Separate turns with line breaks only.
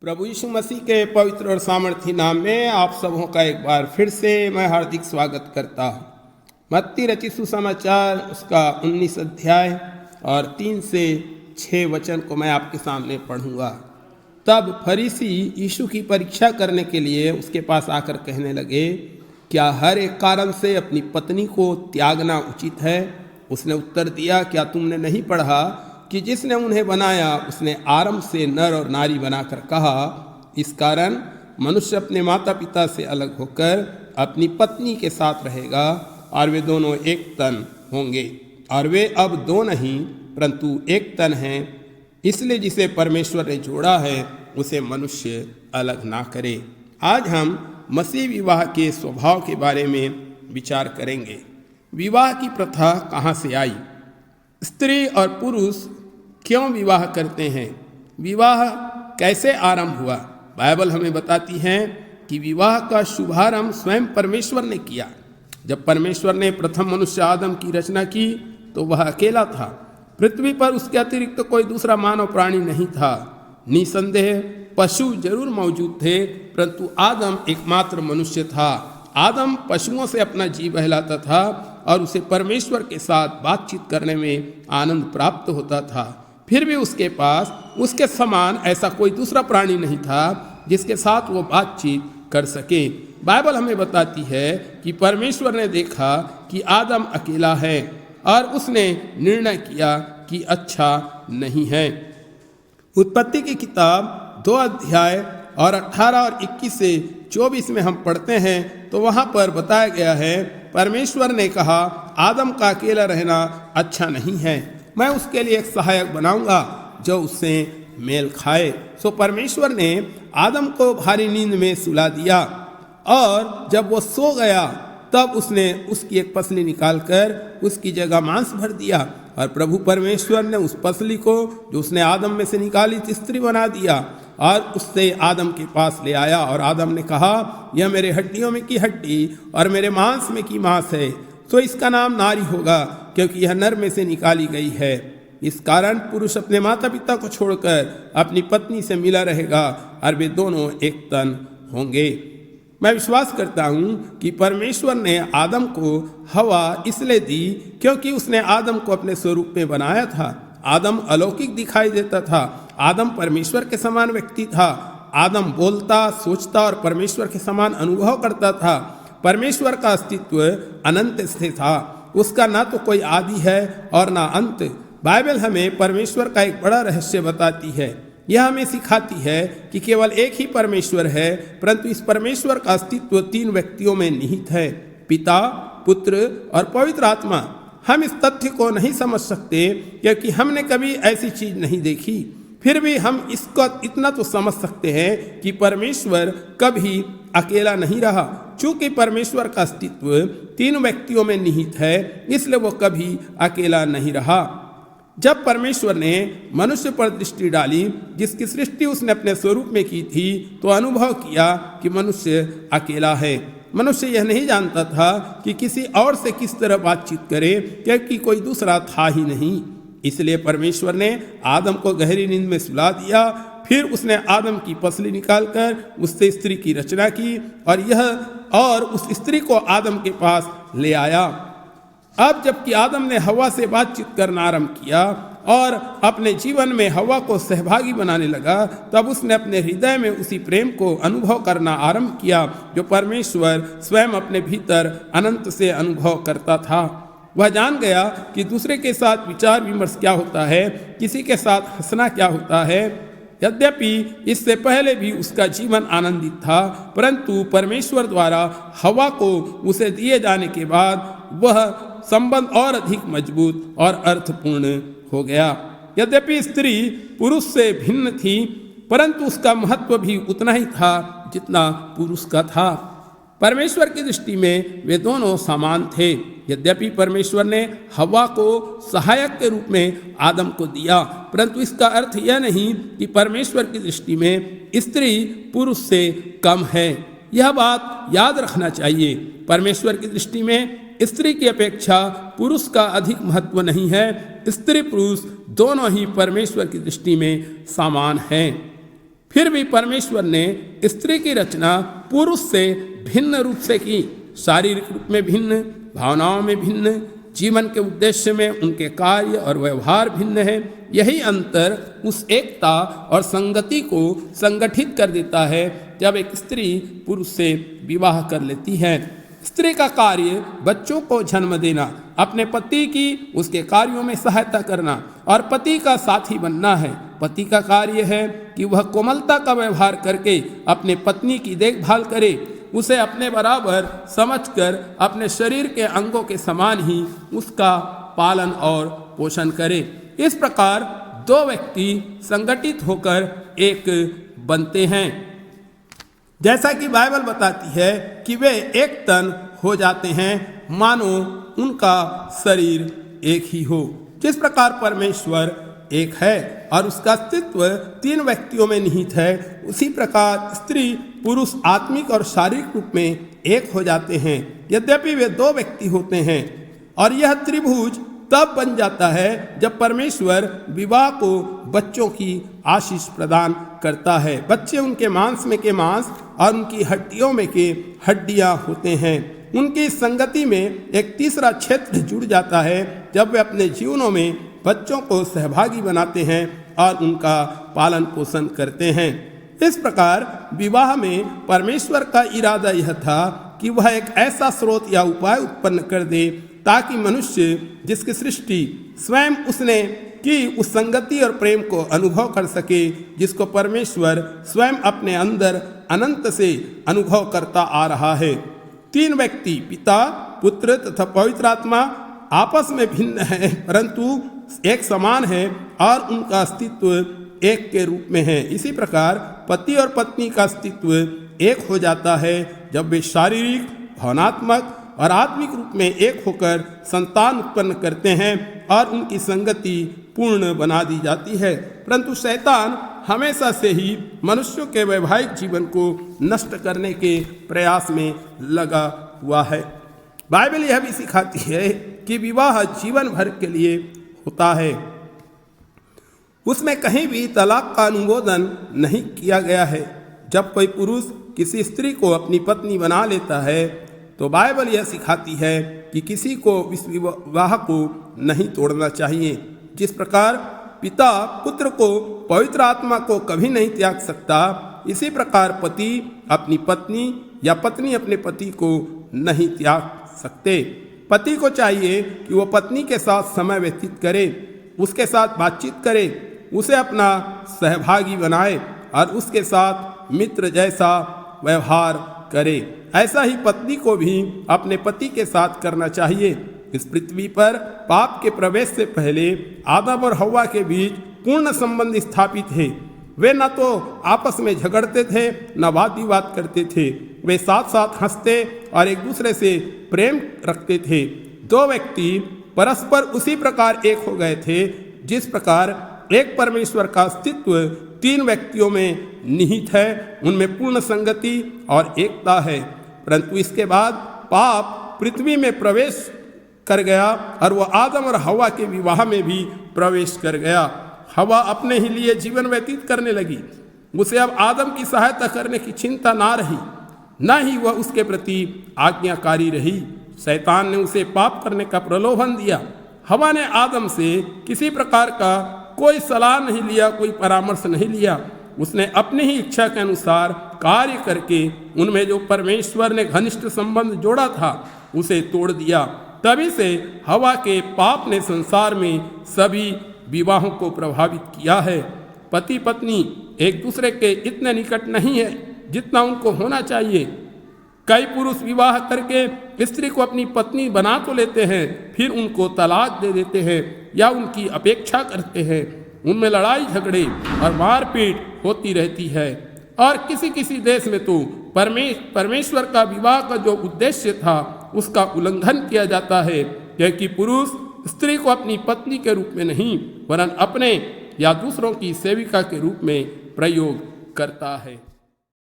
प्रभु यीशु मसीह के पवित्र और सामर्थी नाम में आप सबों का एक बार फिर से मैं हार्दिक स्वागत करता हूँ। मत्ती रचित सुसमाचार उसका 19 अध्याय और 3 से 6 वचन को मैं आपके सामने पढ़ूंगा। तब फरीसी यीशु की परीक्षा करने के लिए उसके पास आकर कहने लगे, क्या हर एक कारण से अपनी पत्नी को त्यागना उचित है? उसने उत्तर दिया, क्या तुमने नहीं पढ़ा कि जिसने उन्हें बनाया उसने आरंभ से नर और नारी बनाकर कहा, इस कारण मनुष्य अपने माता पिता से अलग होकर अपनी पत्नी के साथ रहेगा और वे दोनों एक तन होंगे। और वे अब दो नहीं परंतु एक तन हैं। इसलिए जिसे परमेश्वर ने जोड़ा है उसे मनुष्य अलग ना करे। आज हम मसीह विवाह के स्वभाव के बारे में विचार करेंगे। विवाह की प्रथा कहाँ से आई? स्त्री और पुरुष क्यों विवाह करते हैं? विवाह कैसे आरंभ हुआ? बाइबल हमें बताती है कि विवाह का शुभारंभ स्वयं परमेश्वर ने किया। जब परमेश्वर ने प्रथम मनुष्य आदम की रचना की तो वह अकेला था। पृथ्वी पर उसके अतिरिक्त कोई दूसरा मानव प्राणी नहीं था। निसंदेह पशु जरूर मौजूद थे परंतु आदम एकमात्र मनुष्य था। आदम पशुओं से अपना जी बहलाता था और उसे परमेश्वर के साथ बातचीत करने में आनंद प्राप्त होता था। फिर भी उसके पास उसके समान ऐसा कोई दूसरा प्राणी नहीं था जिसके साथ वो बातचीत कर सके। बाइबल हमें बताती है कि परमेश्वर ने देखा कि आदम अकेला है और उसने निर्णय किया कि अच्छा नहीं है। उत्पत्ति की किताब 2 अध्याय और 18 और 21 से 24 में हम पढ़ते हैं तो वहाँ पर बताया गया है, परमेश्वर ने कहा, आदम का अकेला रहना अच्छा नहीं है, मैं उसके लिए एक सहायक बनाऊंगा जो उससे मेल खाए। सो परमेश्वर ने आदम को भारी नींद में सुला दिया और जब वो सो गया तब उसने उसकी एक पसली निकालकर उसकी जगह मांस भर दिया और प्रभु परमेश्वर ने उस पसली को जो उसने आदम में से निकाली थी स्त्री बना दिया और उससे आदम के पास ले आया। और आदम ने कहा, यह मेरे हड्डियों में की हड्डी और मेरे मांस में की मांस है, तो इसका नाम नारी होगा क्योंकि यह नर में से निकाली गई है। इस कारण पुरुष अपने माता पिता को छोड़कर अपनी पत्नी से मिला रहेगा और वे दोनों एक तन होंगे। मैं विश्वास करता हूँ कि परमेश्वर ने आदम को हवा इसलिए दी क्योंकि उसने आदम को अपने स्वरूप में बनाया था। आदम अलौकिक दिखाई देता था। आदम परमेश्वर के समान व्यक्ति था। आदम बोलता, सोचता और परमेश्वर के समान अनुभव करता था। परमेश्वर का अस्तित्व अनंत से था। उसका ना तो कोई आदि है और ना अंत। बाइबल हमें परमेश्वर का एक बड़ा रहस्य बताती है। यह हमें सिखाती है कि केवल एक ही परमेश्वर है परंतु इस परमेश्वर का अस्तित्व 3 व्यक्तियों में निहित है, पिता, पुत्र और पवित्र आत्मा। हम इस तथ्य को नहीं समझ सकते क्योंकि हमने कभी ऐसी चीज नहीं देखी। फिर भी हम इसको इतना तो समझ सकते हैं कि परमेश्वर कभी अकेला नहीं रहा। चूंकि परमेश्वर का अस्तित्व 3 व्यक्तियों में निहित है इसलिए वो कभी अकेला नहीं रहा। जब परमेश्वर ने मनुष्य पर दृष्टि डाली जिसकी सृष्टि उसने अपने स्वरूप में की थी तो अनुभव किया कि मनुष्य अकेला है। मनुष्य यह नहीं जानता था कि किसी और से किस तरह बातचीत करे क्योंकि कोई दूसरा था ही नहीं। इसलिए परमेश्वर ने आदम को गहरी नींद में सुला दिया। फिर उसने आदम की पसली निकालकर उससे स्त्री की रचना की और उस स्त्री को आदम के पास ले आया। अब जबकि आदम ने हवा से बातचीत करना आरंभ किया और अपने जीवन में हवा को सहभागी बनाने लगा तब उसने अपने हृदय में उसी प्रेम को अनुभव करना आरंभ किया जो परमेश्वर स्वयं अपने भीतर अनंत से अनुभव करता था। वह जान गया कि दूसरे के साथ विचार विमर्श क्या होता है, किसी के साथ हंसना क्या होता है। यद्यपि इससे पहले भी उसका जीवन आनंदित था परंतु परमेश्वर द्वारा हवा को उसे दिए जाने के बाद वह संबंध और अधिक मजबूत और अर्थपूर्ण हो गया। यद्यपि स्त्री पुरुष से भिन्न थी परंतु उसका महत्व भी उतना ही था जितना पुरुष का था। परमेश्वर की दृष्टि में वे दोनों समान थे। यद्यपि परमेश्वर ने हवा को सहायक के रूप में आदम को दिया परंतु इसका अर्थ यह नहीं कि परमेश्वर की दृष्टि में स्त्री पुरुष से कम है। यह बात याद रखना चाहिए। परमेश्वर की दृष्टि में स्त्री की अपेक्षा पुरुष का अधिक महत्व नहीं है। स्त्री पुरुष दोनों ही परमेश्वर की दृष्टि में समान हैं। फिर भी परमेश्वर ने स्त्री की रचना पुरुष से भिन्न रूप से की, शारीरिक रूप में भिन्न, भावनाओं में भिन्न, जीवन के उद्देश्य में उनके कार्य और व्यवहार भिन्न है। यही अंतर उस एकता और संगति को संगठित कर देता है जब एक स्त्री पुरुष से विवाह कर लेती है। स्त्री का कार्य बच्चों को जन्म देना, अपने पति की उसके कार्यों में सहायता करना और पति का साथी बनना है। पति का कार्य है कि वह कोमलता का व्यवहार करके अपने पत्नी की देखभाल करे, उसे अपने बराबर समझकर अपने शरीर के अंगों के समान ही उसका पालन और पोषण करे। इस प्रकार दो व्यक्ति संगठित होकर एक बनते हैं। जैसा कि बाइबल बताती है कि वे एक तन हो जाते हैं, मानो उनका शरीर एक ही हो। जिस प्रकार परमेश्वर एक है और उसका अस्तित्व तीन व्यक्तियों में निहित है, उसी प्रकार स्त्री पुरुष आत्मिक और शारीरिक रूप में एक हो जाते हैं। यद्यपि वे दो व्यक्ति होते हैं और यह त्रिभुज तब बन जाता है जब परमेश्वर विवाह को बच्चों की आशीष प्रदान करता है। बच्चे उनके मांस में के मांस और उनकी हड्डियों में के हड्डियां होते हैं। उनकी संगति में एक तीसरा क्षेत्र जुड़ जाता है जब वे अपने जीवनों में बच्चों को सहभागी बनाते हैं और उनका पालन पोषण करते हैं। इस प्रकार विवाह में परमेश्वर का इरादा यह था कि वह एक ऐसा स्रोत या उपाय उत्पन्न कर दे ताकि मनुष्य जिसकी सृष्टि स्वयं उसने की उस संगति और प्रेम को अनुभव कर सके जिसको परमेश्वर स्वयं अपने अंदर अनंत से अनुभव करता आ रहा है। तीन व्यक्ति पिता, पुत्र तथा पवित्र आत्मा आपस में भिन्न है परंतु एक समान है और उनका अस्तित्व एक के रूप में है। इसी प्रकार पति और पत्नी का अस्तित्व एक हो जाता है जब वे शारीरिक, भावनात्मक और आत्मिक रूप में एक होकर संतान उत्पन्न करते हैं और उनकी संगति पूर्ण बना दी जाती है। परंतु शैतान हमेशा से ही मनुष्यों के वैवाहिक जीवन को नष्ट करने के प्रयास में लगा हुआ है। बाइबल यह भी सिखाती है कि विवाह जीवन भर के लिए होता है। उसमें कहीं भी तलाक का अनुमोदन नहीं किया गया है। जब कोई पुरुष किसी स्त्री को अपनी पत्नी बना लेता है तो बाइबल यह सिखाती है कि किसी को इस विवाह को नहीं तोड़ना चाहिए। जिस प्रकार पिता पुत्र को, पवित्र आत्मा को कभी नहीं त्याग सकता, इसी प्रकार पति अपनी पत्नी या पत्नी अपने पति को नहीं त्याग सकते। पति को चाहिए कि वह पत्नी के साथ समय व्यतीत करे, उसके साथ बातचीत करे, उसे अपना सहभागी बनाए और उसके साथ मित्र जैसा व्यवहार करे। ऐसा ही पत्नी को भी अपने पति के साथ करना चाहिए। इस पृथ्वी पर पाप के प्रवेश से पहले आदम और हव्वा के बीच पूर्ण संबंध स्थापित है। वे न तो आपस में झगड़ते थे न वाद विवाद करते थे, वे साथ साथ हंसते और एक दूसरे से प्रेम रखते थे। दो व्यक्ति परस्पर उसी प्रकार एक हो गए थे जिस प्रकार एक परमेश्वर का अस्तित्व तीन व्यक्तियों में निहित है, उनमें पूर्ण संगति और एकता है। परंतु इसके बाद पाप पृथ्वी में प्रवेश कर गया और वह आदम और हव्वा के विवाह में भी प्रवेश कर गया। हव्वा अपने ही लिए जीवन व्यतीत करने लगी। उसे अब आदम की सहायता करने की चिंता ना रही, न ही वह उसके प्रति आज्ञाकारी रही। शैतान ने उसे पाप करने का प्रलोभन दिया। हव्वा ने आदम से किसी प्रकार का कोई सलाह नहीं लिया, कोई परामर्श नहीं लिया। उसने अपनी ही इच्छा के अनुसार कार्य करके उनमें जो परमेश्वर ने घनिष्ठ संबंध जोड़ा था उसे तोड़ दिया। तभी से हव्वा के पाप ने संसार में सभी विवाहों को प्रभावित किया है। पति पत्नी एक दूसरे के इतने निकट नहीं है जितना उनको होना चाहिए। कई पुरुष विवाह करके स्त्री को अपनी पत्नी बना तो लेते हैं, फिर उनको तलाक दे देते हैं या उनकी अपेक्षा करते हैं। उनमें लड़ाई झगड़े और मारपीट होती रहती है और किसी किसी देश में तो परमेश्वर का विवाह का जो उद्देश्य था उसका उल्लंघन किया जाता है, क्योंकि पुरुष स्त्री को अपनी पत्नी के रूप में नहीं वरन अपने या दूसरों की सेविका के रूप में प्रयोग करता है।